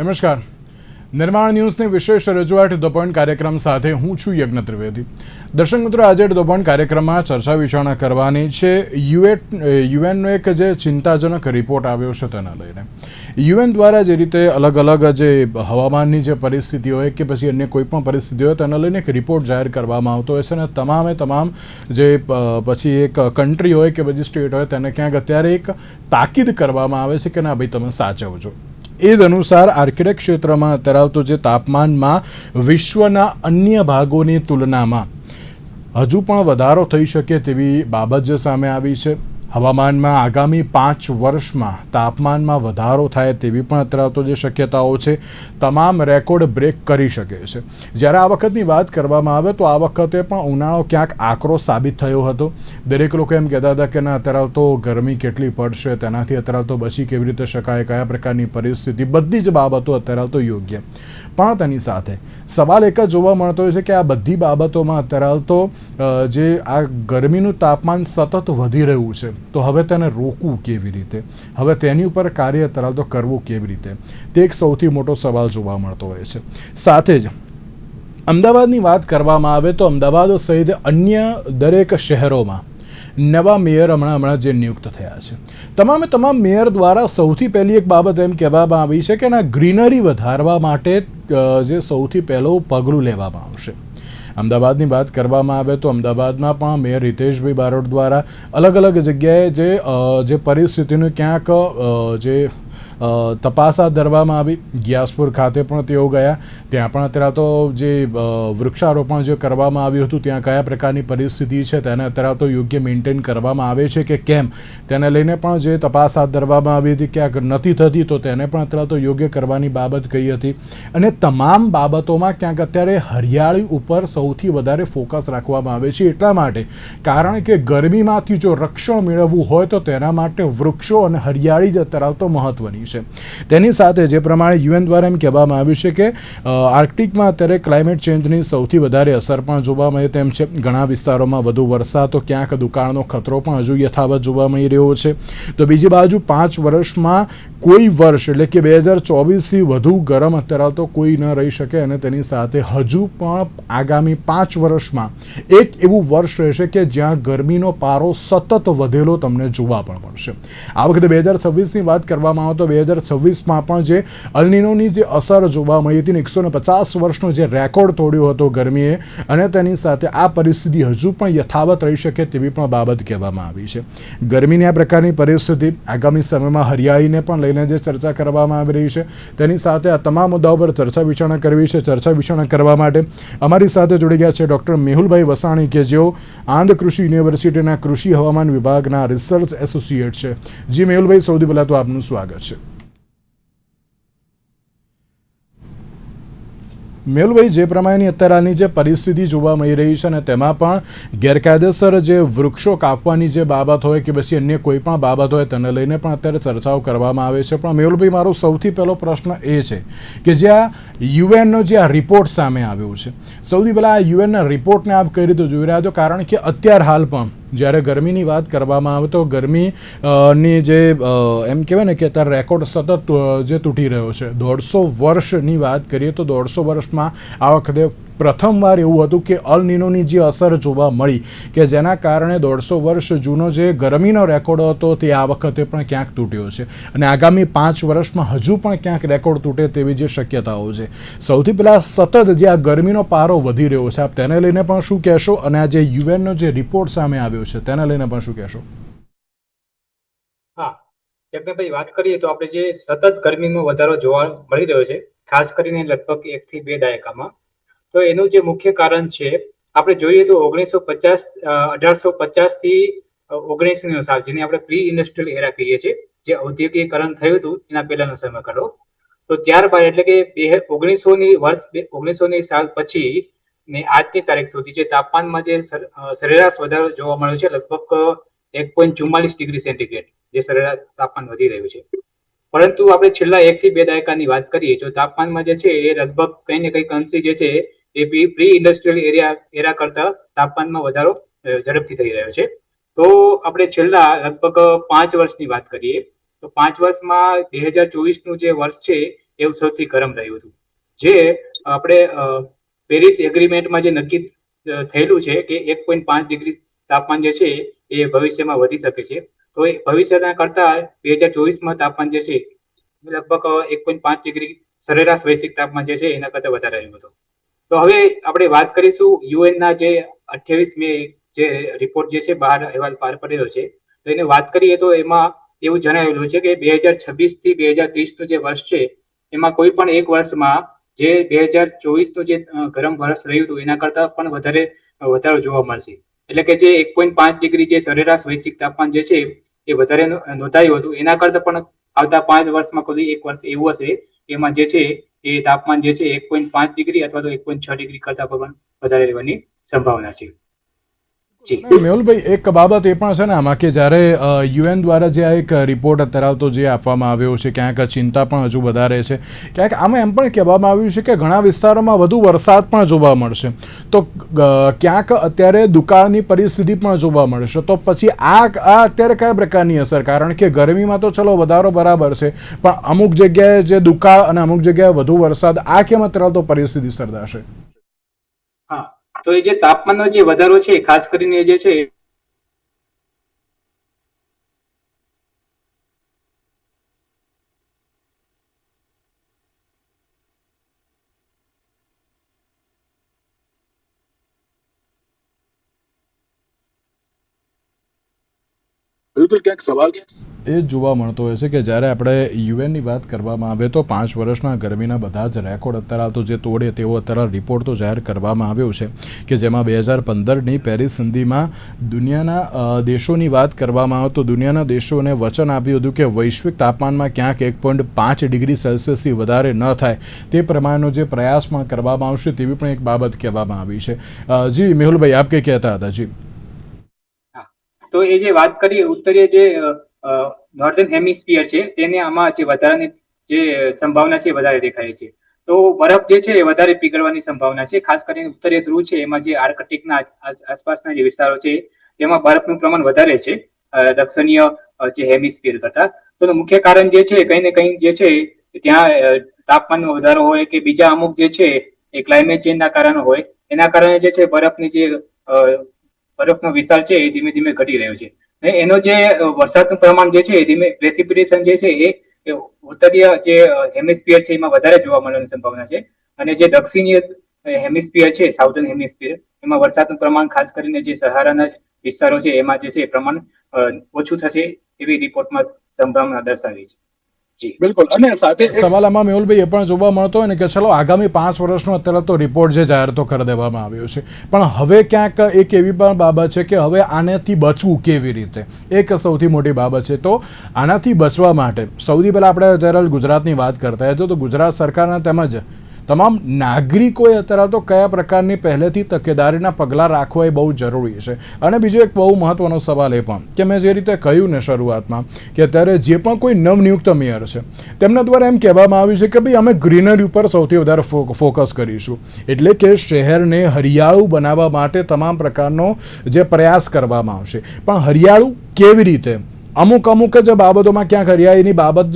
નમસ્કાર. નિર્માણ ન્યૂઝની વિશેષ રજૂઆત ધ પોઈન્ટ કાર્યક્રમ સાથે હું છું યજ્ઞ ત્રિવેદી. દર્શક મિત્રો, આજે ધ પોઈન્ટ કાર્યક્રમમાં ચર્ચા વિચારણા કરવાની છે યુએનનો એક જે ચિંતાજનક રિપોર્ટ આવ્યો છે તેના લઈને. યુએન દ્વારા જે રીતે અલગ અલગ જે હવામાનની જે પરિસ્થિતિ હોય કે પછી અન્ય કોઈ પણ પરિસ્થિતિ હોય તેના લઈને એક રિપોર્ટ જાહેર કરવામાં આવતો હોય છે અને તમામ જે પછી એક કન્ટ્રી હોય કે બધી સ્ટેટ હોય તેને ક્યાંક અત્યારે એક તાકીદ કરવામાં આવે છે કે ના ભાઈ તમે સાચવજો. એ જ અનુસાર આર્કિટેક્ટ ક્ષેત્રમાં ધરાવતો જે તાપમાનમાં વિશ્વના અન્ય ભાગોની તુલનામાં હજુ પણ વધારો થઈ શકે તેવી બાબત જે સામે આવી છે. હવામાનમાં આગામી 5 વર્ષમાં તાપમાનમાં વધારો થાય તેવી પણ ધરાવતો જે શક્યતાઓ છે, તમામ રેકોર્ડ બ્રેક કરી શકે છે. જ્યારે આ વખતની વાત કરવામાં આવે તો આ વખતે પણ ઉનાળો ક્યાંક આકરો સાબિત થયો હતો. દરેક લોકો એમ કહેતા હતા કે ના અત્યારે તો ગરમી કેટલી પડશે, તેનાથી અત્યારે તો બચી કેવી રીતે શકાય, કયા પ્રકારની પરિસ્થિતિ, બધી જ બાબતો અત્યારે તો યોગ્ય. પણ તેની સાથે સવાલ એક જ જોવા મળતો હોય છે કે આ બધી બાબતોમાં અત્યારે તો જે આ ગરમીનું તાપમાન સતત વધી રહ્યું છે, તો હવે તેને રોકવું કેવી રીતે, હવે તેની ઉપર કાર્ય અત્યારે તો કરવું કેવી રીતે, તે એક સૌથી મોટો સવાલ જોવા મળતો હોય છે. સાથે જ અમદાવાદની વાત કરવામાં આવે તો અમદાવાદ સહિત અન્ય દરેક શહેરોમાં નવા મેયર હમણાં જે નિયુક્ત થયા છે, તમામ મેયર દ્વારા સૌથી પહેલી એક બાબત એમ કહેવામાં આવી છે કે ના ગ્રીનરી વધારવા માટે જે સૌથી પહેલું પગલું લેવામાં આવશે. અમદાવાદની વાત કરવામાં આવે તો અમદાવાદમાં પણ મેયર હિતેશભાઈ બારોટ દ્વારા અલગ અલગ જગ્યાએ જે પરિસ્થિતિનું ક્યાંક જે તપાસ હાથ ધરવામાં આવી. ગ્યાસપુર ખાતે પણ તેઓ ગયા, ત્યાં પણ અત્યારે તો જે વૃક્ષારોપણ જે કરવામાં આવ્યું હતું ત્યાં કયા પ્રકારની પરિસ્થિતિ છે તેને અત્યારે તો યોગ્ય મેન્ટેન કરવામાં આવે છે કે કેમ, તેને લઈને પણ જે તપાસ હાથ ધરવામાં આવી હતી, ક્યાંક નથી થતી તો તેને પણ અત્યારે તો યોગ્ય કરવાની બાબત કહી હતી. અને તમામ બાબતોમાં ક્યાંક અત્યારે હરિયાળી ઉપર સૌથી વધારે ફોકસ રાખવામાં આવે છે. એટલા માટે કારણ કે ગરમીમાંથી જો રક્ષણ મેળવવું હોય તો તેના માટે વૃક્ષો અને હરિયાળી જ અત્યારે તો મહત્વની છે. તેની સાથે જે પ્રમાણે યુએન દ્વારા એમ કહેવામાં આવ્યું છે કે આર્કટિકમાં અત્યારે ક્લાઇમેટ ચેન્જની સૌથી વધારે અસર પણ જોવા મળે તેમ છે. ઘણા વિસ્તારોમાં વધુ વરસાદ, તો ક્યાંક દુકાળનો ખતરો પણ હજુ યથાવત જોવા મળી રહ્યો છે. તો બીજી બાજુ 5 વર્ષમાં કોઈ વર્ષ એટલે કે 2024થી વધુ ગરમ અત્યારે તો કોઈ ન રહી શકે અને તેની સાથે હજુ પણ આગામી 5 વર્ષમાં એક એવું વર્ષ રહેશે કે જ્યાં ગરમીનો પારો સતત વધેલો તમને જોવા પણ મળશે. આ વખતે 2026ની વાત કરવામાં આવે તો 2026માં પણ જે અલ્નિનોની જે અસર જોવા મળી હતી, 150 વર્ષનો જે રેકોર્ડ તોડ્યો હતો ગરમીએ, અને તેની સાથે આ પરિસ્થિતિ હજુ પણ યથાવત રહી શકે તેવી પણ બાબત કહેવામાં આવી છે. ગરમીની આ પ્રકારની પરિસ્થિતિ આગામી સમયમાં હરિયાળીને પણ લઈને જે ચર્ચા કરવામાં આવી રહી છે, તેની સાથે આ તમામ મુદ્દાઓ પર ચર્ચા વિચારણા કરવી છે. ચર્ચા વિચારણા કરવા માટે અમારી સાથે જોડી ગયા છે ડૉક્ટર મેહુલભાઈ વસાણી, કે જેઓ આંધ્ર કૃષિ યુનિવર્સિટીના કૃષિ હવામાન વિભાગના રિસર્ચ એસોસિએટ છે. જી મેહુલભાઈ, સૌથી પહેલાં તો આપનું સ્વાગત છે. મેહુલભાઈ, જે પ્રમાણેની અત્યારે હાલની જે પરિસ્થિતિ જોવા મળી રહી છે અને તેમાં પણ ગેરકાયદેસર જે વૃક્ષો કાપવાની જે બાબત હોય કે પછી અન્ય કોઈ પણ બાબત હોય તેને લઈને પણ અત્યારે ચર્ચાઓ કરવામાં આવે છે. પણ મેહુલભાઈ, મારો સૌથી પહેલો પ્રશ્ન એ છે કે જે આ યુએનનો જે આ રિપોર્ટ સામે આવ્યો છે, સૌથી પહેલાં આ યુએનના રિપોર્ટને આપ કઈ રીતે જોઈ રહ્યા છો? કારણ કે અત્યારે હાલ પણ જ્યારે ગરમીની વાત કરવામાં આવે તો ગરમીની જે એમ કહેવાય ને કે અત્યારે રેકોર્ડ સતત જે તૂટી રહ્યો છે. 150 વર્ષની વાત કરીએ તો 150 વર્ષમાં આ વખતે પ્રથમવાર એવું હતું કે અલ નિનોની જે અસર જોવા મળી કે જેના કારણે 150 વર્ષ જૂનો જે ગરમીનો રેકોર્ડ હતો તે આ વખતે પણ ક્યાંક તૂટ્યો છે અને આગામી 5 વર્ષમાં હજુ પણ ક્યાંક રેકોર્ડ તૂટે તેવી જે શક્યતાઓ છે. સૌથી પહેલાં સતત જે આ ગરમીનો પારો વધી રહ્યો છે, આપ તેને લઈને પણ શું કહેશો? અને આ જે યુએનનો જે રિપોર્ટ સામે આવ્યો છે તેને લઈને પણ શું કહેશો? હા, ભાઈ, વાત કરીએ તો આપણે જે સતત ગરમીમાં વધારો જોવા મળી રહ્યો છે, ખાસ કરીને લગભગ 1 થી 2 દાયકામાં, તો એનું જે મુખ્ય કારણ છે આપણે જોઈએ તો 1850 થી 19નો સાલ, જેને આપણે પ્રી ઇન્ડસ્ટ્રીયલ એરા કહીએ છીએ, જે ઔદ્યોગિકરણ થયું હતું એના પહેલાનો સમયગાળો. તો ત્યારબાદ એટલે કે 1900ની સાલ પછી ને આજની તારીખ સુધી જે તાપમાનમાં જે સરેરાશ વધારો જોવા મળ્યો છે, લગભગ 1.44 ડિગ્રી સેન્ટીગ્રેડ જે સરેરાશ તાપમાન વધી રહ્યું છે. પરંતુ આપણે છેલ્લા 1 થી 2 દાયકાની વાત કરીએ તો તાપમાનમાં જે છે એ લગભગ કંઈ ને કંઈક અંશે જે છે એ પ્રી ઇન્ડસ્ટ્રીયલ એરા કરતા તાપમાનમાં વધારો ઝડપથી થઈ રહ્યો છે. તો આપણે છેલ્લા લગભગ 5 વર્ષની વાત કરીએ તો 5 વર્ષમાં 2024નું જે વર્ષ છે એવું સૌથી ગરમ રહ્યું હતું. જે આપણે પેરિસ એગ્રીમેન્ટમાં જે નક્કી થયેલું છે કે 1.5 ડિગ્રી તાપમાન જે છે એ ભવિષ્યમાં વધી શકે છે. તો એ ભવિષ્યના કરતા 2024માં તાપમાન જે છે લગભગ 1.5 ડિગ્રી સરેરાશ વૈશ્વિક તાપમાન જે છે એના કરતા વધારે રહ્યું હતું. તો હવે આપણે વાત કરીશું યુએનના જે 28 મે જે રિપોર્ટ જે છે બહાર અહેવાલ બહાર પડેલો છે, તો એને વાત કરીએ તો એમાં એવું જણાવેલું છે કે 2026 થી 2030નું જે વર્ષ છે એમાં કોઈ પણ એક વર્ષમાં જે 2024નું જે ગરમ વર્ષ રહ્યું હતું એના કરતા પણ વધારો જોવા મળશે. એટલે કે જે 1.5 ડિગ્રી જે સરેરાશ વૈશ્વિક તાપમાન જે છે એ વધારે નોંધાયું હતું એના કરતા પણ આવતા 5 વર્ષમાં કોઈ એક વર્ષ એવું હશે એમાં જે છે એ તાપમાન જે છે 1.5 ડિગ્રી અથવા તો 1.6 ડિગ્રી કરતા પણ વધારે રહેવાની સંભાવના છે. મેહુલભાઈ, એક બાબત એ પણ છે ને આમાં કે જ્યારે યુએન દ્વારા જે આ એક રિપોર્ટ અત્યારે તો જે આપવામાં આવ્યો છે, ક્યાંક ચિંતા પણ હજુ વધારે છે. ક્યાંક આમાં એમ પણ કહેવામાં આવ્યું છે કે ઘણા વિસ્તારોમાં વધુ વરસાદ પણ જોવા મળશે, તો ક્યાંક અત્યારે દુકાળની પરિસ્થિતિ પણ જોવા મળશે. તો પછી આ અત્યારે કયા પ્રકારની અસર? કારણ કે ગરમીમાં તો ચલો વધારો બરાબર છે, પણ અમુક જગ્યાએ જે દુકાળ અને અમુક જગ્યાએ વધુ વરસાદ, આ કેમ અત્યારે તો પરિસ્થિતિ સર્જાશે? હા, તો એ જે તાપમાનનો જે વધારો છે ખાસ કરીને જે છે બિલકુલ ક્યાંક સવાલ એ જોવા મળતો હોય છે કે જ્યારે આપણે યુએનની વાત કરવામાં આવે તો 5 વર્ષના ગરમીના બધા જ રેકોર્ડ અત્યારે તો જે તોડે તેવો અત્યારે રિપોર્ટ તો જાહેર કરવામાં આવ્યો છે કે જેમાં 2015ની પેરિસ સંધિમાં દુનિયાના દેશોની વાત કરવામાં આવે તો દુનિયાના દેશોને વચન આપ્યું હતું કે વૈશ્વિક તાપમાનમાં ક્યાંક 1.5 ડિગ્રી સેલ્સિયસથી વધારે ન થાય તે પ્રમાણેનો જે પ્રયાસ પણ કરવામાં આવશે તેવી પણ એક બાબત કહેવામાં આવી છે. જી મેહુલભાઈ, આપ કંઈ કહેતા હતા? જી, તો એ જે વાત કરીએ ઉત્તરીય જે નોર્ધન હેમિસ્ફિયર છે તેને આમાં જે વધારાની જે સંભાવના છે વધારે દેખાય છે. તો બરફ જે છે એ વધારે પીગળવાની સંભાવના છે. ખાસ કરીને ઉત્તરીય ધ્રુવ છે એમાં જે આર્કટિકના આસપાસના જે વિસ્તારો છે તેમાં બરફનું પ્રમાણ વધારે છે દક્ષિણીય જે હેમિસ્ફિયર કરતા. તો મુખ્ય કારણ જે છે કંઈ ને કંઈ જે છે ત્યાં તાપમાનમાં વધારો હોય કે બીજા અમુક જે છે એ ક્લાઇમેટ ચેન્જના કારણે હોય, એના કારણે જે છે બરફનો વિસ્તાર છે એ ધીમે ધીમે ઘટી રહ્યો છે. એનો જે વરસાદનું પ્રમાણ જે છે ધીમે પ્રેસિપિટેશન જે છે એ ઉત્તરીય જે હેમિસ્ફિયર છે એમાં વધારે જોવા મળવાની સંભાવના છે. અને જે દક્ષિણીય હેમિસ્ફિયર છે, સાઉથર્ન હેમિસ્ફિયર, એમાં વરસાદનું પ્રમાણ ખાસ કરીને જે સહારાના વિસ્તારો છે એમાં જે છે પ્રમાણ ઓછું થશે એવી રિપોર્ટમાં સંભાવના દર્શાવી છે. બિલકુલ. અને સાથે સવાલ આમાં મેહુલભાઈ એ પણ જોવા મળતો હોય ને કે ચલો આગામી 5 વર્ષનો અત્યારે તો રિપોર્ટ જે જાહેર તો કરી દેવામાં આવ્યો છે, પણ હવે ક્યાંક એક એવી પણ બાબત છે કે હવે આનાથી બચવું કેવી રીતે, એક સૌથી મોટી બાબત છે. તો આનાથી બચવા માટે સૌથી પહેલાં આપણે અત્યારે ગુજરાતની વાત કરતા હોય તો ગુજરાત સરકારના તેમજ તમામ નાગરિકોએ અત્યારે તો કયા પ્રકારની પહેલેથી તકેદારીના પગલાં રાખવા એ બહુ જરૂરી છે. અને બીજો એક બહુ મહત્ત્વનો સવાલ એ પણ કે મેં જે રીતે કહ્યું ને શરૂઆતમાં કે અત્યારે જે પણ કોઈ નવનિયુક્ત મેયર છે તેમના દ્વારા એમ કહેવામાં આવ્યું છે કે ભાઈ અમે ગ્રીનરી ઉપર સૌથી વધારે ફોકસ કરીશું, એટલે કે શહેરને હરિયાળું બનાવવા માટે તમામ પ્રકારનો જે પ્રયાસ કરવામાં આવશે. પણ હરિયાળું કેવી રીતે? અમુક જ બાબતોમાં ક્યાંક હરિયાળીની બાબત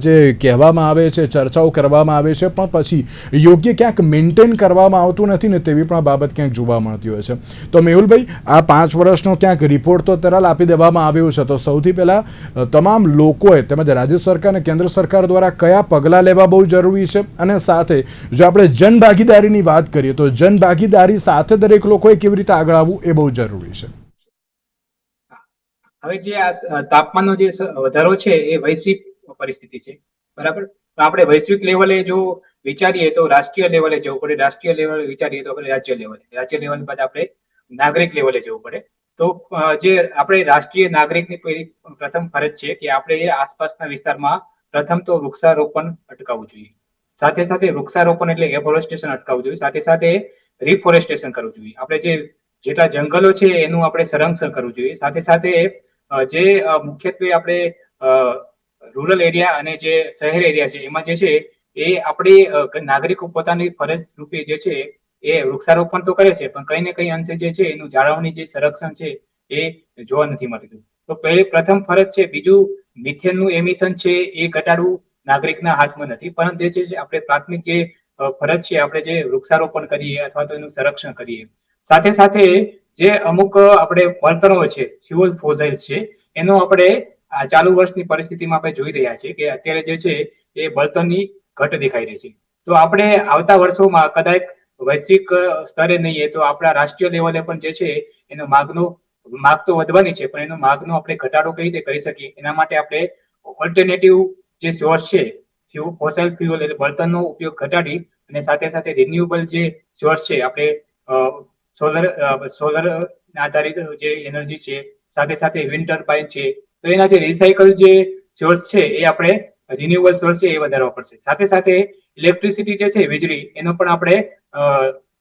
જે કહેવામાં આવે છે, ચર્ચાઓ કરવામાં આવે છે, પણ પછી યોગ્ય ક્યાંક મેન્ટેન કરવામાં આવતું નથી ને તેવી પણ બાબત ક્યાંક જોવા મળતી હોય છે. તો મેહુલભાઈ, આ 5 વર્ષનો ક્યાંક રિપોર્ટ તો તરલ આપી દેવામાં આવ્યો છે, તો સૌથી પહેલાં તમામ લોકોએ તેમજ રાજ્ય સરકાર અને કેન્દ્ર સરકાર દ્વારા કયા પગલાં લેવા બહુ જરૂરી છે, અને સાથે જો આપણે જનભાગીદારીની વાત કરીએ તો જનભાગીદારી સાથે દરેક લોકોએ કેવી રીતે આગળ આવવું એ બહુ જરૂરી છે. હવે જે આ તાપમાનનો જે વધારો છે એ વૈશ્વિક પરિસ્થિતિ છે, બરાબર. તો આપણે વૈશ્વિક લેવલે જો વિચારીએ તો રાષ્ટ્રીય લેવલે જવું પડે, રાષ્ટ્રીય લેવલે વિચારીએ તો આપણે રાજ્ય લેવલ બાદ આપણે નાગરિક લેવલે જવું પડે. તો જે આપણે રાષ્ટ્રીય નાગરિકની પ્રથમ ફરજ છે કે આપણે આસપાસના વિસ્તારમાં પ્રથમ તો વૃક્ષારોપણ અટકાવવું જોઈએ. સાથે સાથે વૃક્ષારોપણ એટલે એફોરેસ્ટેશન અટકાવવું જોઈએ, સાથે સાથે રિફોરેસ્ટેશન કરવું જોઈએ. આપણે જેટલા જંગલો છે એનું આપણે સંરક્ષણ કરવું જોઈએ. સાથે સાથે જે મુખ્યત્વે આપણે રૂરલ એરિયા અને જે શહેર એરિયા છે એમાં જે છે એ આપણે નાગરિકો પોતાની ફરજ રૂપે જે છે એ વૃક્ષારોપણ તો કરે છે, પણ કંઈ ને કંઈ અંશે જે છે એનું જાળવણી જે સંરક્ષણ છે એ જોવા નથી મળતું. તો પ્રથમ ફરજ છે. બીજું, મિથેનનું એમિશન છે એ ઘટાડવું, નાગરિકના હાથમાં નથી, પરંતુ જે છે આપણે પ્રાથમિક જે ફરજ છે આપણે જે વૃક્ષારોપણ કરીએ અથવા તો એનું સંરક્ષણ કરીએ. સાથે સાથે જે અમુક આપણે બળતણો છે, ફ્યુઅલ ફોસાઇલ્સ છે, એનો આપણે આ ચાલુ વર્ષની પરિસ્થિતિમાં આપણે જોઈ રહ્યા છીએ કે અત્યારે જે છે એ બળતણની ઘટ દેખાઈ રહી છે. તો આપણે આવતા વર્ષોમાં કદાચ વૈશ્વિક સ્તરે નહીં તો આપણા રાષ્ટ્રીય લેવલે પણ જે છે એનો માગ તો વધવાની છે, પણ એનો માગનો આપણે ઘટાડો કઈ રીતે કરી શકીએ એના માટે આપણે ઓલ્ટરનેટિવ જે સોર્સ છે ફોસાઇલ ફ્યુઅલ એટલે બળતણનો ઉપયોગ ઘટાડી અને સાથે સાથે રિન્યુએબલ જે સોર્સ છે આપણે સોલર આધારિત જે એનર્જી છે, સાથે સાથે વિન્ડ ટર્બાઇન છે, તો એના જે રિસાયકલ જે સોર્સ છે એ આપણે રિન્યુએબલ સોર્સ છે એ વધારવા પડશે. સાથે સાથે ઇલેક્ટ્રિસિટી જે છે વીજળી એનો પણ આપણે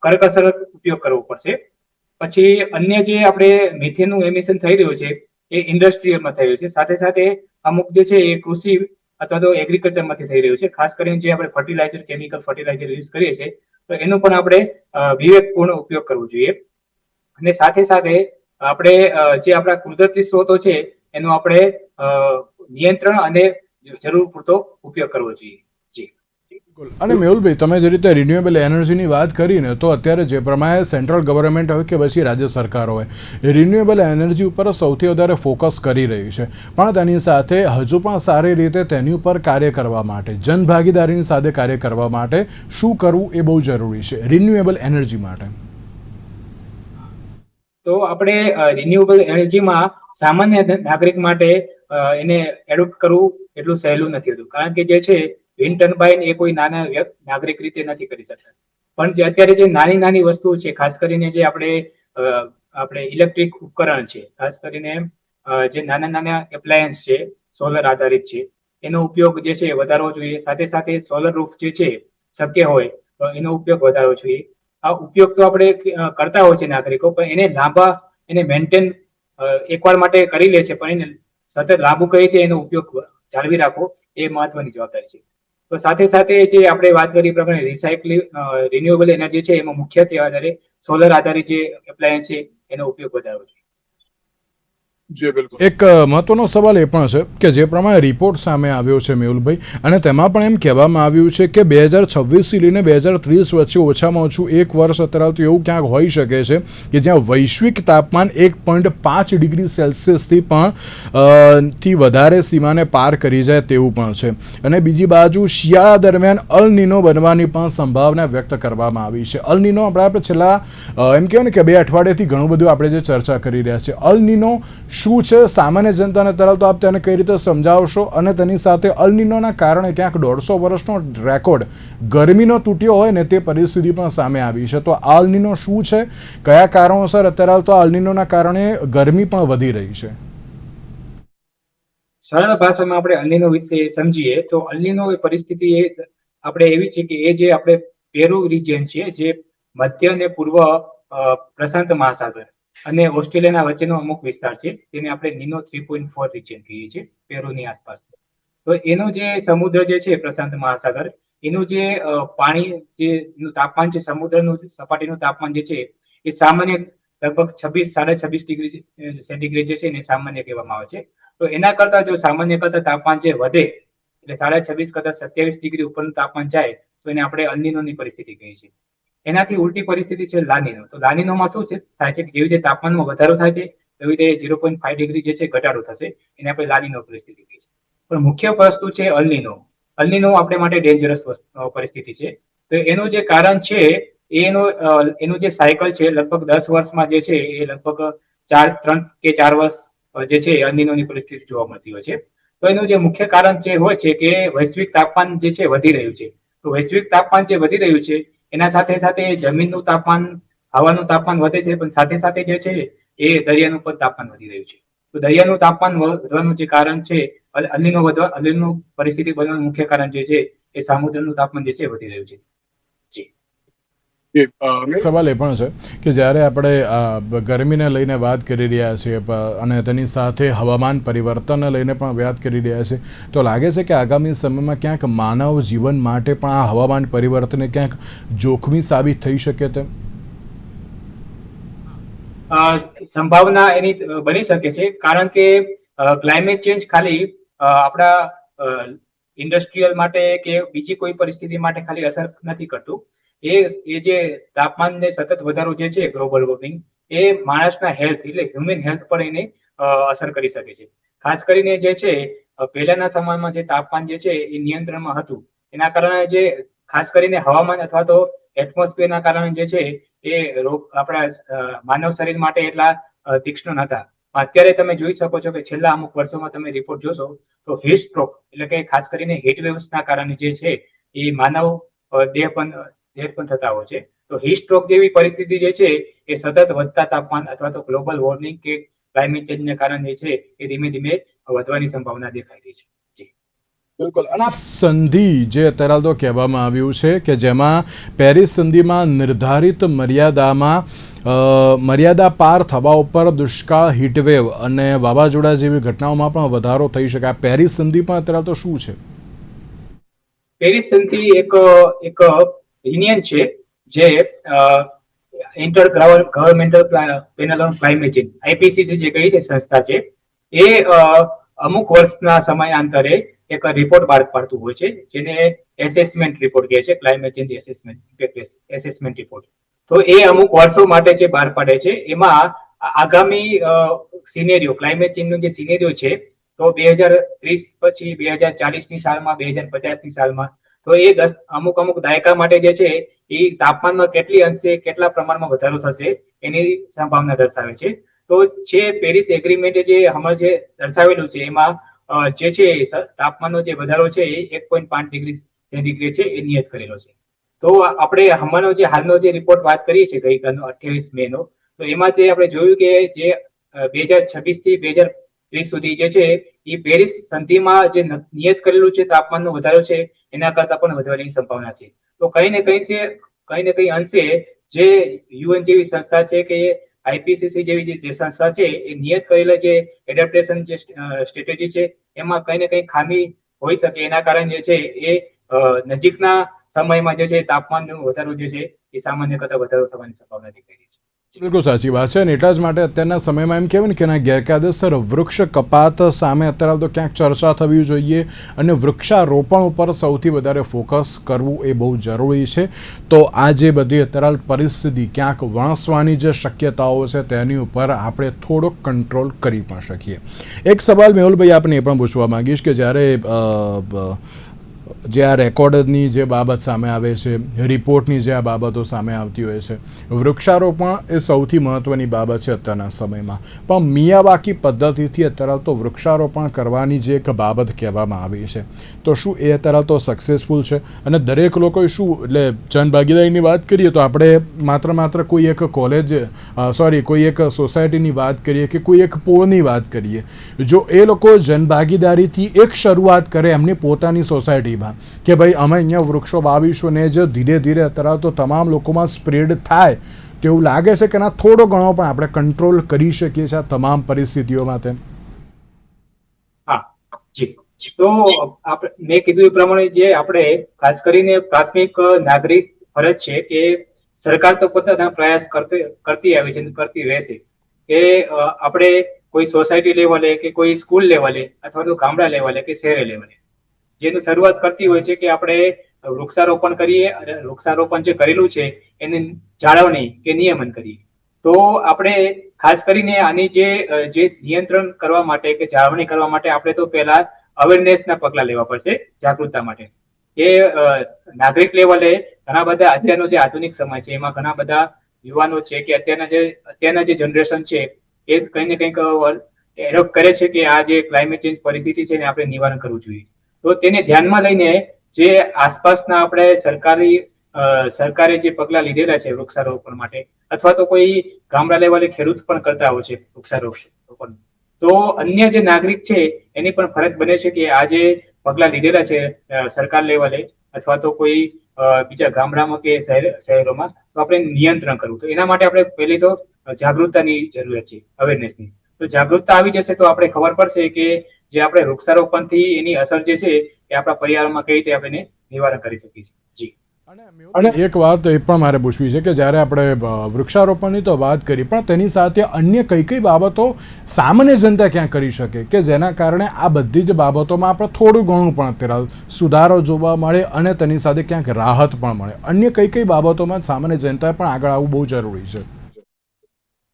કરકસર ઉપયોગ કરવો પડશે. પછી અન્ય જે આપણે મિથેનનું એમિશન થઈ રહ્યું છે એ ઇન્ડસ્ટ્રીયલમાં થઈ રહ્યું છે, સાથે સાથે અમુક જે છે એ કૃષિ અથવા તો એગ્રીકલ્ચરમાંથી થઈ રહ્યું છે. ખાસ કરીને જે આપણે ફર્ટિલાઇઝર કેમિકલ ફર્ટિલાઇઝર યુઝ કરીએ છીએ તો એનો પણ આપણે વિવેકપૂર્ણ ઉપયોગ કરવો જોઈએ. અને સાથે સાથે આપણે જે આપણા કુદરતી સ્ત્રોતો છે એનો આપણે નિયંત્રણ અને જરૂર પૂરતો ઉપયોગ કરવો જોઈએ. અને મેહુલભાઈ, તમે જે રીતે રિન્યુએબલ એનર્જીની વાત કરીને તો અત્યારે જે પ્રમાણે સેન્ટ્રલ ગવર્મેન્ટ હોય કે પછી રાજ્ય સરકાર હોય એ રિન્યુએબલ એનર્જી ઉપર સૌથી વધારે ફોકસ કરી રહી છે, પણ તેની સાથે હજુ પણ સારી રીતે તેની ઉપર કાર્ય કરવા માટે, જનભાગીદારીની સાથે કાર્ય કરવા માટે શું કરવું એ બહુ જરૂરી છે રિન્યુએબલ એનર્જી માટે. તો આપણે રિન્યુએબલ એનર્જીમાં સામાન્ય નાગરિક માટે એને એડોપ્ટ કરવું એટલું સહેલું નથી હોતું, કારણ કે જે છે વિન્ડ ટર્બાઇન એ કોઈ નાના નાગરિક રીતે નથી કરી શકતા. પણ જે અત્યારે જે નાની નાની વસ્તુઓ છે, ખાસ કરીને જે આપણે ઇલેક્ટ્રિક ઉપકરણ છે, ખાસ કરીને જે નાના નાના એપ્લાયન્સ છે સોલર આધારિત છે, એનો ઉપયોગ જે છે વધારવો જોઈએ. સાથે સાથે સોલર રૂફ જે છે શક્ય હોય તો એનો ઉપયોગ વધારવો જોઈએ. આ ઉપયોગ તો આપણે કરતા હોય છે નાગરિકો, પણ એને મેન્ટેન એકવાર માટે કરી લે છે, પણ એને સતત લાંબુ કઈ રીતે એનો ઉપયોગ જાળવી રાખવો એ મહત્વની જવાબદારી છે. તો સાથે સાથે જે આપણે વાત કરી પ્રમાણે રિન્યુએબલ એનર્જી છે એમાં મુખ્યત્વે આધારે સોલર આધારિત જે એપ્લાયન્સ છે એનો ઉપયોગ વધારવો જોઈએ. એક મહત્વનો સવાલ એ પણ છે કે જે પ્રમાણે રિપોર્ટ સામે આવ્યો છે મેહુલભાઈ, અને તેમાં પણ એમ કહેવામાં આવ્યું છે કે 2026થી લઈને 2030 વચ્ચે ઓછામાં ઓછું એક વર્ષ અત્યારે તો એવું ક્યાંક હોઈ શકે છે કે જ્યાં વૈશ્વિક તાપમાન 1.5 ડિગ્રી સેલ્સિયસથી પણ થી વધારે સીમાને પાર કરી જાય તેવું પણ છે. અને બીજી બાજુ શિયાળા દરમિયાન અલ નીનો બનવાની પણ સંભાવના વ્યક્ત કરવામાં આવી છે. અલ નીનો આપણે છેલ્લા એમ કહેવાય ને કે 2 અઠવાડિયાથી ઘણું બધું આપણે જે ચર્ચા કરી રહ્યા છીએ. અલ નીનો શું છે સામાન્ય જનતાને તરફ તો આપ તેને કઈ રીતે સમજાવશો, અને તેની સાથે અલ નીનોના કારણે ક્યાંક 150 વર્ષનો રેકોર્ડ ગરમીનો તૂટ્યો હોય ને તે પરિસ્થિતિ પણ સામે આવી છે. તો અલ નીનો શું છે, કયા કારણોસર અત્યારે તો અલ નીનોના કારણે ગરમી પણ વધી રહી છે? સરળ ભાષામાં આપણે અલ નીનો વિશે સમજીએ તો અલ નીનો પરિસ્થિતિ આપણે એવી છે કે એ જે આપણે પેરુ રિજિયન છે, જે મધ્ય અને પૂર્વ પ્રશાંત મહાસાગર અને ઓસ્ટ્રેલિયાના વચ્ચેનો અમુક વિસ્તાર છે, તેને આપણે નીનો 3.4 રિજિયન કહીએ છીએ, પેરુની આસપાસ. તો એનો જે સમુદ્ર જે છે પ્રશાંત મહાસાગર, એનું જે પાણી જે તાપમાન છે, સમુદ્રનું સપાટીનું તાપમાન જે છે એ સામાન્ય લગભગ 26-26.5 ડિગ્રી સેન્ટીગ્રેડ જે છે એને સામાન્ય કહેવામાં આવે છે. તો એના કરતા જો સામાન્ય કરતા તાપમાન જે વધે એટલે 26.5 કરતા 27 ડિગ્રી ઉપરનું તાપમાન જાય તો એને આપણે અલ નીનોની પરિસ્થિતિ કહીએ છીએ. એનાથી ઉલટી પરિસ્થિતિ છે લા નીનો. તો લા નીનોમાં શું થાય છે કે જેવી રીતે તાપમાનમાં વધારો થાય છે એવી રીતે 0.5 ડિગ્રી જે છે ઘટાડો થશે, એને આપણે લા નીનો પરિસ્થિતિ કહીએ છીએ. પણ મુખ્ય વસ્તુ છે અલ નીનો. અલ નીનો આપણે માટે ડેન્જરસ પરિસ્થિતિ છે. તો એનું જે કારણ છે એનું જે સાયકલ છે લગભગ 10 વર્ષમાં જે છે એ લગભગ 3 કે 4 વર્ષ જે છે અલ નીનોની પરિસ્થિતિ જોવા મળતી હોય છે. તો એનું જે મુખ્ય કારણ જે હોય છે કે વૈશ્વિક તાપમાન જે છે વધી રહ્યું છે. તો વૈશ્વિક તાપમાન જે વધી રહ્યું છે એના સાથે સાથે જમીનનું તાપમાન, હવાનું તાપમાન વધે છે, પણ સાથે સાથે જે છે એ દરિયાનું પણ તાપમાન વધી રહ્યું છે. તો દરિયાનું તાપમાન વધવાનું જે કારણ છે અલ નીનો પરિસ્થિતિ બનવાનું મુખ્ય કારણ જે છે એ સમુદ્રનું તાપમાન જે છે વધી રહ્યું છે. સવાલ એ પણ છે કે જ્યારે આપણે ગરમીને લઈને વાત કરી રહ્યા છીએ અને તેની સાથે હવામાન પરિવર્તનને લઈને પણ વાત કરી રહ્યા છીએ, તો લાગે છે કે આગામી સમયમાં ક્યાંક માનવ જીવન માટે પણ આ હવામાન પરિવર્તન ક્યાંક જોખમી સાબિત થઈ શકે તેમ? સંભાવના એની બની શકે છે, કારણ કે ક્લાઇમેટ ચેન્જ ખાલી આપણા ઇન્ડસ્ટ્રીયલ માટે કે બીજી કોઈ પરિસ્થિતિ માટે ખાલી અસર નથી કરતું. એ જે તાપમાનને સતત વધારો જે છે ગ્લોબલ વોર્મિંગ, એ માણસના હેલ્થ એટલે હ્યુમન હેલ્થ પર એને અસર કરી શકે છે. ખાસ કરીને જે છે પહેલાના સમયમાં જે તાપમાન જે છે એ નિયંત્રણમાં હતું, એના કારણે જે ખાસ કરીને હવામાન અથવા તો એટમોસ્ફિયરના કારણે જે છે એ રોગ આપણા માનવ શરીર માટે એટલા તીક્ષ્ણ નહોતા. અત્યારે તમે જોઈ શકો છો કે છેલ્લા અમુક વર્ષોમાં તમે રિપોર્ટ જોશો તો હીટ સ્ટ્રોક એટલે કે ખાસ કરીને હીટ વેવ્સના કારણે જે છે એ માનવ દેહ પણ થતા હોય છે. તો હીટ સ્ટ્રોક જેવી પરિસ્થિતિ જે છે એ સતત વધતા તાપમાન અથવા તો ગ્લોબલ વોર્મિંગ કે ક્લાઇમેટ ચેન્જને કારણે જે છે એ ધીમે ધીમે વધવાની સંભાવના દેખાઈ રહી છે. બિલકુલ. અને સંધિ જે અત્યારે તો કહેવામાં આવ્યું છે કે જેમાં પેરિસ સંધિમાં નિર્ધારિત મર્યાદા પાર થવા ઉપર દુષ્કાળ, હીટવેવ અને વાવાઝોડા જેવી ઘટનાઓમાં પણ વધારો થઈ શકે. આ પેરિસ સંધિ પણ અત્યારે તો શું છે? પેરિસ સંધિ એક યુનિયન છે જે inter governmental panel on climate change IPCC જે કહી છે સંસ્થા છે, એ અમુક વર્ષના સમયાંતરે એક રિપોર્ટ બહાર પાડતું હોય છે જેને એસેસમેન્ટ રિપોર્ટ કહે છે, ક્લાઇમેટ ચેન્જ એસેસમેન્ટ રિપોર્ટ. તો એ અમુક વર્ષો માટે જે બહાર પાડે છે એમાં આગામી સિનેરિયો ક્લાઇમેટ ચેન્જનો જે સિનેરિયો છે તો 2030 પછી 2040ની સાલમાં, 2050ની સાલમાં, તો એ અમુક દાયકા માટે જે છે એ તાપમાનમાં કેટલી અંશે કેટલા પ્રમાણમાં વધારો થશે એની સંભાવના દર્શાવે છે. તો છે પેરિસ એગ્રીમેન્ટ જે હમણાં જે દર્શાવેલું છે એમાં જે છે તાપમાનનો જે વધારો છે એ 1.5 ડિગ્રી સેન્ટીગ્રેડ છે એ નિયત કરેલો છે. તો આપણે હમણાંનો જે હાલનો જે રિપોર્ટ વાત કરીએ છીએ ગઈકાલનો 28 મેનો, તો એમાં જે આપણે જોયું કે જે 2026 થી 2030 સુધી જે છે એ પેરિસ સંધિમાં જે નિયત કરેલું છે તાપમાનનો વધારો છે એના કરતા પણ વધવાની સંભાવના છે. તો કઈ ને કઈ અંશે જે યુએન જેવી સંસ્થા છે કે આઈપીસીસી જેવી જે સંસ્થા છે એ નિયત કરેલા જે એડેપ્ટેશન જે સ્ટ્રેટેજી છે એમાં કઈ ને કઈ ખામી હોઈ શકે. એના કારણે જે છે એ નજીકના સમયમાં જે છે તાપમાનનો વધારો જે છે એ સામાન્ય કરતા વધારો થવાની સંભાવના દેખાઈ રહી છે. બિલકુલ સાચી વાત છે. અને એટલા જ માટે અત્યારના સમયમાં એમ કહેવાય ને કે એના ગેરકાયદેસર વૃક્ષ કપાત સામે અત્યારે તો ક્યાંક ચર્ચા થવી જોઈએ અને વૃક્ષારોપણ ઉપર સૌથી વધારે ફોકસ કરવું એ બહુ જરૂરી છે. તો આ જે બધી અત્યારે પરિસ્થિતિ ક્યાંક વણસવાની જે શક્યતાઓ છે તેની ઉપર આપણે થોડોક કંટ્રોલ કરી પણ શકીએ. એક સવાલ મેહુલભાઈ આપને એ પણ પૂછવા માંગીશ કે જ્યારે જે આ રેકોર્ડની જે બાબત સામે આવે છે, રિપોર્ટની જે આ બાબતો સામે આવતી હોય છે, વૃક્ષારોપણ એ સૌથી મહત્ત્વની બાબત છે અત્યારના સમયમાં, પણ મિયાવાકી પદ્ધતિથી અત્યારે તો વૃક્ષારોપણ કરવાની જે એક બાબત કહેવામાં આવી છે, તો શું એ અત્યારે તો સક્સેસફુલ છે? અને દરેક લોકોએ શું એટલે જનભાગીદારીની વાત કરીએ તો આપણે માત્ર કોઈ એક કોઈ એક સોસાયટીની વાત કરીએ કે કોઈ એક પોળની વાત કરીએ, જો એ લોકો જનભાગીદારીથી એક શરૂઆત કરે એમની પોતાની સોસાયટીમાં કે ભાઈ અમે અહીંયા વૃક્ષો વાવીશું ને જે ધીરે ધીરે અત્યારે તો તમામ લોકોમાં સ્પ્રેડ થાય, તો એવું લાગે છે કે ના થોડો ઘણો પણ આપણે કંટ્રોલ કરી શકીએ છીએ આ તમામ પરિસ્થિતિઓમાં તેમ? હા જી. તો મેં કીધું એ પ્રમાણે જે આપણે ખાસ કરીને પ્રાથમિક નાગરિક ફરજ છે કે સરકાર તો પોતાના પ્રયાસ કરતી આવી છે, કરતી રહેશે કે આપણે કોઈ સોસાયટી લેવલે કે કોઈ સ્કૂલ લેવલે અથવા તો ગામડા લેવલે કે શહેર લેવલે જેનું શરૂઆત કરતી હોય છે કે આપણે વૃક્ષારોપણ કરીએ અને વૃક્ષારોપણ જે કરેલું છે એની જાળવણી કે નિયમન કરીએ. તો આપણે ખાસ કરીને આની જે નિયંત્રણ કરવા માટે કે જાળવણી કરવા માટે આપણે તો પહેલા અવેરનેસના પગલા લેવા પડશે, જાગૃતતા માટે. એ નાગરિક લેવલે ઘણા બધા અત્યારનો જે આધુનિક સમય છે એમાં ઘણા બધા યુવાનો છે કે અત્યારના જે જનરેશન છે એ કંઈ ને કંઈક એડોપ્ટ કરે છે કે આ જે ક્લાઇમેટ ચેન્જ પરિસ્થિતિ છે એને આપણે નિવારણ કરવું જોઈએ. તો તેને ધ્યાનમાં લઈને જે આસપાસના આપણે સરકારે જે પગલા લીધેલા છે વૃક્ષારોપણ માટે, અથવા તો કોઈ ગામડા લેવલે ખેડૂત પણ કરતા હોય છે વૃક્ષારોપણ, તો અન્ય જે નાગરિક છે એની પણ ફરજ બને છે કે આ જે પગલા લીધેલા છે સરકાર લેવલે અથવા તો કોઈ બીજા ગામડામાં કે શહેરોમાં, તો આપણે નિયંત્રણ કરવું. તો એના માટે આપણે પહેલી તો જાગૃતતાની જરૂરિયાત છે, અવેરનેસની. તો જાગૃતતા આવી જશે તો આપણે ખબર પડશે કે જે આપણે વૃક્ષારોપણથી એની અસર જે છે એ આપણા પર્યાવરણમાં કઈ રીતે આપણે નિવારણ કરી શકીએ છીએ. જી. અને એક વાત એ પણ મારે પૂછવી છે કે જ્યારે આપણે વૃક્ષારોપણની તો વાત કરી, પણ તેની સાથે અન્ય કઈ કઈ બાબતો સામાન્ય જનતા ક્યાં કરી શકે કે જેના કારણે આ બધી જ બાબતોમાં આપણે થોડું ઘણું પણ અત્યારે સુધારો જોવા મળે અને તેની સાથે ક્યાંક રાહત પણ મળે? અન્ય કઈ કઈ બાબતોમાં સામાન્ય જનતાએ પણ આગળ આવવું બહુ જરૂરી છે?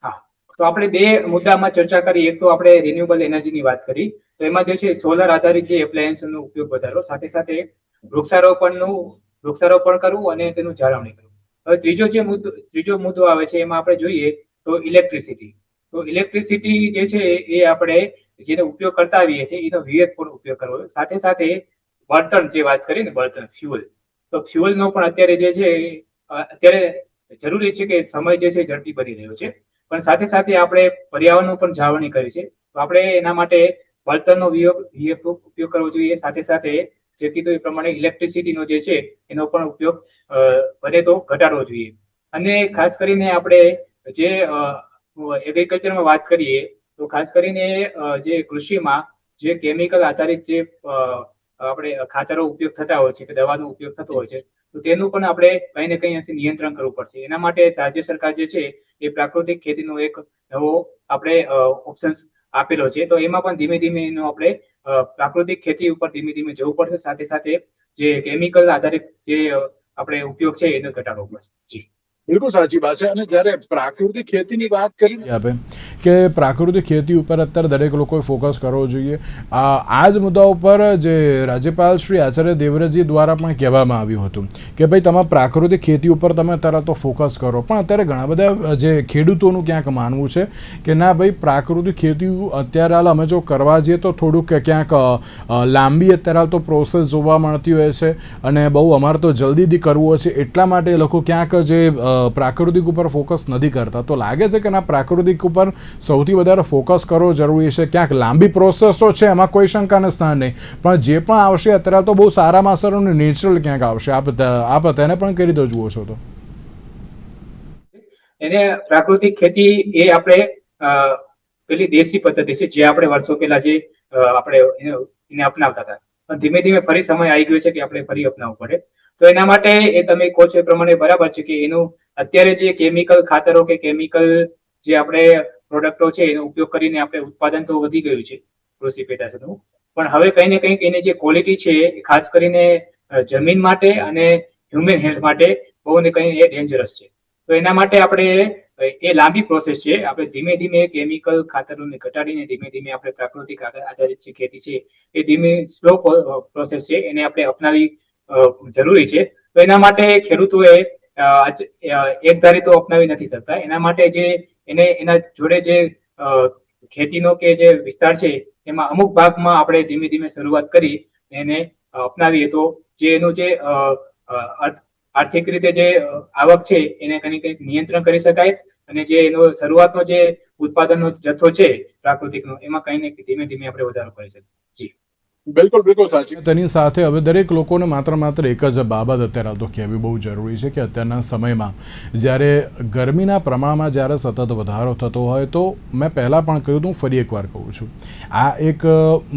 હા, તો આપણે બે મુદ્દામાં ચર્ચા કરી. એક તો આપણે રિન્યુએબલ એનર્જીની વાત કરી, તો એમાં જે છે સોલર આધારિત જે એપ્લાયન્સનો ઉપયોગ વધારો, સાથે સાથે વૃક્ષારોપણ કરવું અને તેનું જાળવણી કરવું. હવે ત્રીજો મુદ્દો આવે છે, એમાં આપણે જોઈએ તો ઇલેક્ટ્રિસિટી. તો ઇલેક્ટ્રિસિટી જે છે એ આપણે જેનો ઉપયોગ કરતા આવીએ છીએ એનો વિવેકપૂર્ણ ઉપયોગ કરવો. સાથે સાથે બળતણ જે વાત કરી ને, બળતણ ફ્યુઅલ, તો ફ્યુઅલનો પણ અત્યારે જે છે અત્યારે જરૂરી છે કે સમય જે છે ઝડપી બની રહ્યો છે, પણ સાથે સાથે આપણે પર્યાવરણનું પણ જાળવણી કરી છે. તો આપણે એના માટે બળતણનો ઉપયોગ કરવો જોઈએ. સાથે સાથે જે કીધું એ પ્રમાણે ઇલેક્ટ્રિસિટીનો જે છે એનો પણ ઉપયોગ બને તો ઘટાડવો જોઈએ. અને ખાસ કરીને આપણે જે એગ્રીકલ્ચરમાં વાત કરીએ તો ખાસ કરીને જે કૃષિમાં જે કેમિકલ આધારિત જે આપણે ખાતરો ઉપયોગ થતા હોય છે કે દવાનો ઉપયોગ થતો હોય છે, તો તેનું પણ આપણે કંઈ ને કંઈ અંશે નિયંત્રણ કરવું પડશે. એના માટે રાજ્ય સરકાર જે છે એ પ્રાકૃતિક ખેતીનો એક નવો આપણે ઓપ્શન્સ આપેલો છે. તો એમાં પણ ધીમે ધીમે એનો આપણે પ્રાકૃતિક ખેતી ઉપર ધીમે ધીમે જવું પડશે. સાથે સાથે જે કેમિકલ આધારિત જે આપણે ઉપયોગ છે એને ઘટાડવો પડશે. જી, બિલકુલ સાચી વાત છે. અને જ્યારે પ્રાકૃતિક ખેતીની વાત કરી આપે કે પ્રાકૃતિક ખેતી ઉપર અત્યારે દરેક લોકોએ ફોકસ કરવો જોઈએ. આ જ મુદ્દા ઉપર જે રાજ્યપાલ શ્રી આચાર્ય દેવવ્રતજી દ્વારા પણ કહેવામાં આવ્યું હતું કે ભાઈ તમે પ્રાકૃતિક ખેતી ઉપર તમે અત્યારે તો ફોકસ કરો, પણ અત્યારે ઘણા બધા જે ખેડૂતોનું ક્યાંક માનવું છે કે ના ભાઈ પ્રાકૃતિક ખેતી અત્યારે હાલ અમે જો કરવા જઈએ તો થોડુંક ક્યાંક લાંબી અત્યારે હાલ તો પ્રોસેસ જોવા મળતી હોય છે અને બહુ અમારે તો જલ્દીથી કરવું હોય છે, એટલા માટે એ લોકો ક્યાંક જે પ્રાકૃતિક ઉપર ફોકસ નથી કરતા. તો લાગે છે કે ના પ્રાકૃતિક ઉપર સૌથી વધારે ફોકસ કરવો જરૂરી છે? ક્યાંક લાંબી પ્રોસેસ તો છે, એમાં કોઈ શંકાને સ્થાન નહીં, પણ જે પણ આવશે અત્યારે તો બહુ સારામાં સારું નેચરલ ક્યાંક આવશે. આપ તેને પણ કરી દો જુઓ છો તો એને પ્રાકૃતિક ખેતી એ આપણે પેલી દેશી પદ્ધતિ છે જે આપણે વર્ષો પહેલા જે આપણે એને અપનાવતા હતા, પણ ધીમે ધીમે ફરી સમય આવી ગયો છે કે આપણે ફરી અપનાવવું પડે. તો એના માટે એ તમે કહો છો એ પ્રમાણે બરાબર છે કે એનું અત્યારે જે કેમિકલ ખાતરો કે કેમિકલ જે આપણે પ્રોડક્ટો છે એનો ઉપયોગ કરીને આપણે ઉત્પાદન તો વધી ગયું છે કૃષિ પેદાશનું, પણ હવે કંઈ ને કંઈક એની જે ક્વોલિટી છે ખાસ કરીને જમીન માટે અને હ્યુમન હેલ્થ માટે બહુ ને કંઈ એ ડેન્જરસ છે. તો એના માટે આપણે એ લાંબી પ્રોસેસ છે. આપણે ધીમે ધીમે કેમિકલ ખાતરોને ઘટાડીને ધીમે ધીમે આપણે પ્રાકૃતિક આધારિત જે ખેતી છે એ ધીમે સ્લો પ્રોસેસ છે એને આપણે અપનાવી જરૂરી છે. તો એના માટે ખેડૂતોએ એકધારી તો અપનાવી નથી શકતા. એના માટે જે એના જોડે જે ખેતીનો કે જે વિસ્તાર છે એમાં અમુક ભાગમાં આપણે ધીમે ધીમે શરૂઆત કરી એને અપનાવીએ તો જે એનું જે આર્થિક રીતે જે આવક છે એને કંઈક નિયંત્રણ કરી શકાય અને જે એનો શરૂઆતનો જે ઉત્પાદનનો જથ્થો છે પ્રાકૃતિકનો એમાં કંઈ ને ધીમે ધીમે આપણે વધારો કરી શકીએ. જી, બિલકુલ સાચી. તેની સાથે હવે દરેક લોકોને માત્ર એક જ બાબત અત્યારે તો કહેવી બહુ જરૂરી છે કે અત્યારના સમયમાં જ્યારે ગરમીના પ્રમાણમાં જ્યારે સતત વધારો થતો હોય તો મેં પહેલાં પણ કહ્યું હતું, ફરી એકવાર કહું છું, આ એક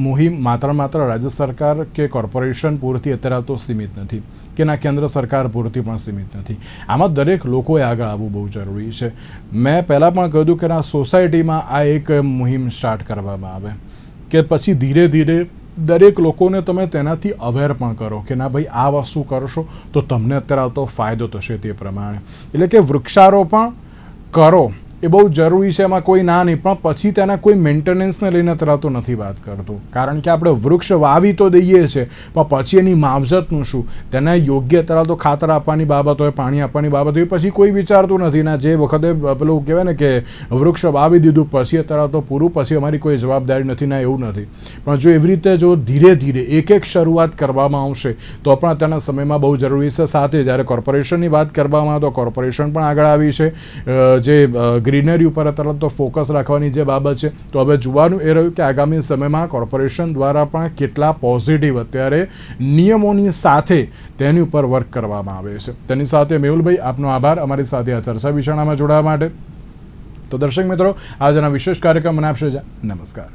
મુહિમ માત્ર રાજ્ય સરકાર કે કોર્પોરેશન પૂરતી અત્યારે તો સીમિત નથી કે ના કેન્દ્ર સરકાર પૂરતી પણ સીમિત નથી. આમાં દરેક લોકોએ આગળ આવવું બહુ જરૂરી છે. મેં પહેલાં પણ કહ્યું હતું કે ના સોસાયટીમાં આ એક મુહિમ સ્ટાર્ટ કરવામાં આવે કે પછી ધીરે ધીરે દરેક લોકોને તમે તેનાથી અવેર પણ કરો કે ના ભાઈ આ વસ્તુ કરશો તો તમને અત્યારે આવતો ફાયદો થશે. તે પ્રમાણે એટલે કે વૃક્ષારોપણ કરો એ બહુ જરૂરી છે, એમાં કોઈ ના નહીં, પણ પછી તેના કોઈ મેન્ટેનન્સને લઈને અત્યારે તો નથી વાત કરતો. કારણ કે આપણે વૃક્ષ વાવી તો દઈએ છીએ પણ પછી એની માવજતનું શું, તેને યોગ્ય અત્યારે તો ખાતર આપવાની બાબત હોય, પાણી આપવાની બાબત હોય, પછી કોઈ વિચારતું નથી. ના જે વખતે પેલું કહેવાય ને કે વૃક્ષ વાવી દીધું પછી અત્યારે તો પૂરું, પછી અમારી કોઈ જવાબદારી નથી, ના એવું નથી. પણ જો એવી રીતે જો ધીરે ધીરે એક શરૂઆત કરવામાં આવશે તો પણ અત્યારના સમયમાં બહુ જરૂરી છે. સાથે જ્યારે કોર્પોરેશનની વાત કરવામાં આવે તો કોર્પોરેશન પણ આગળ આવી છે. જે ગ્રીનરી ઉપર અત્યારે તો ફોકસ રાખવાની જે બાબત છે, તો હવે જોવાનું એ રહ્યું કે આગામી સમયમાં કોર્પોરેશન દ્વારા પણ કેટલા પોઝિટિવ અત્યારે નિયમોની સાથે તેની ઉપર વર્ક કરવામાં આવે છે. તેની સાથે મેહુલભાઈ આપનો આભાર અમારી સાથે આ ચર્ચા વિચારણામાં જોડાવા માટે. તો દર્શક મિત્રો, આજના વિશેષ કાર્યક્રમ મને આપશે. નમસ્કાર.